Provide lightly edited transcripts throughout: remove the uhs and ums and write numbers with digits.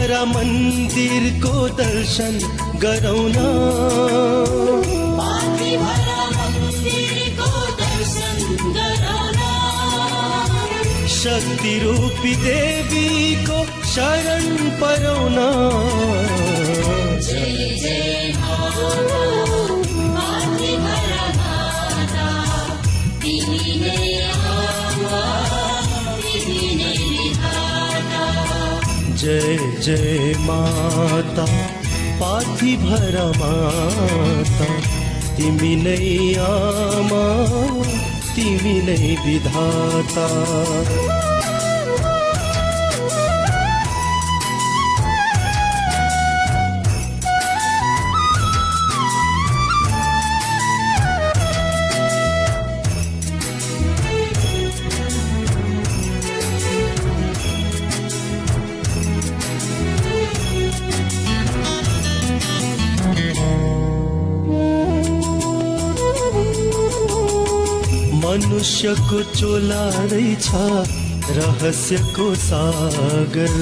भरा मन्दिरको दर्शन गरौँ न, पाथी भरा मन्दिरको दर्शन गरौँ न, शक्ति रूपी देवीको शरण परौँ न। जय जय माता, पाथी भरा माता, तिमी नै आमा, तिमी नै विधाता। जय जय माता, पाथी भरा माता, तिमी नै आमा, तिमी नै विधाता। मनुष्यको चोला रहेछ रहस्यको सागर,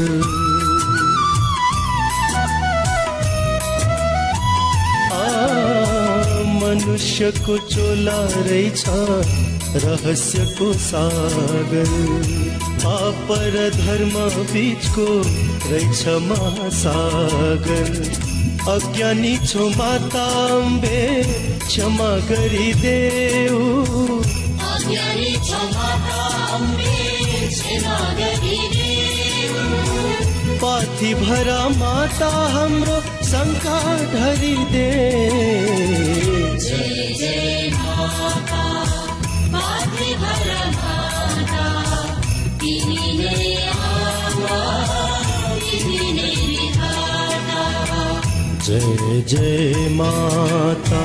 मनुष्यको चोला रहेछ रहस्यको सागर, पाप र धर्म बीचको रहेछ महासागर। अज्ञानी छौ माता अम्बे, क्षमा गरिदेऊ, अज्ञानी छौ माता अम्बे, क्षमा गरिदेऊ। पाथी भरा माता हाम्रो शङ्का ढलिदे। जय जय माता, पाथी भरा माता, तिमी नै आमा, तिमी नै विधाता। जय जय माता,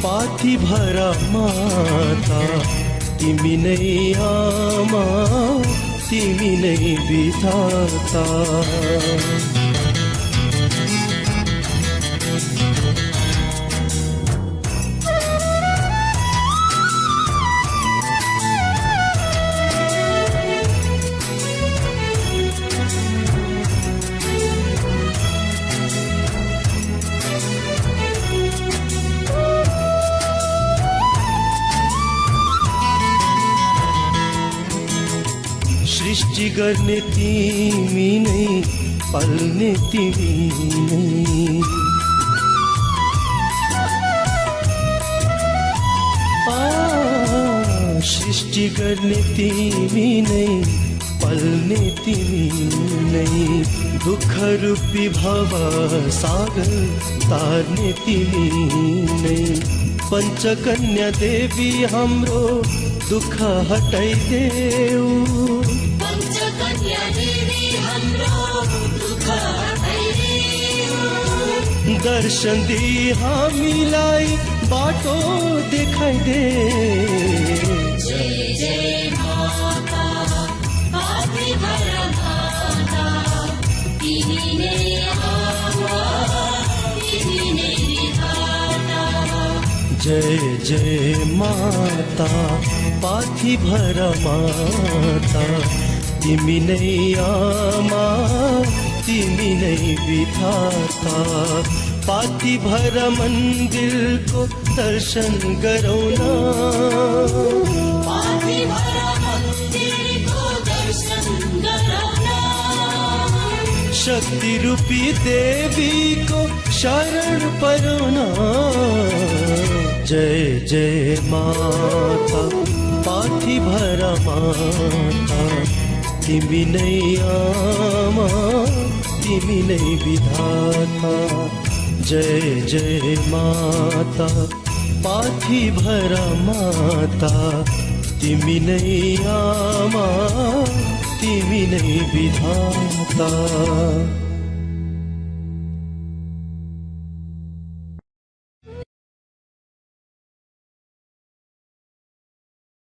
पाथी भरा माता, तिमी नै आमा, तिमी नै विधाता। सृष्टि गर्ने तिमी नै, पाल्ने तिमी नै, सृष्टि गर्ने तिमी नै, पाल्ने तिमी नै, दुःख रूपी भव सागर तार्ने तिमी नै। पञ्चकन्या देवी हाम्रो दुःख हटाइदेऊ, पञ्चकन्या देवी हाम्रो दुःख हटाइदेऊ। दर्शन दिई हामीलाई बाटो देखाइदे। जय जय माता, पाथी भरा माता, तिमी नै आमा, तिमी नै विधाता। जय जय माता, पाथी भरा माता, तिमी नै आमा, तिमी नै विधाता। पाथी भरा मन्दिरको दर्शन गरौँ न, पाथी भरा मन्दिरको दर्शन गरौँ न, शक्ति रूपी देवीको शरण परौँ न। जय जय माता, पाथी भरा माता, तिमी नै आमा, तिमी नै विधाता। जय जय माता, पाथी भरा माता, तिमी नै आमा, तिमी नै विधाता।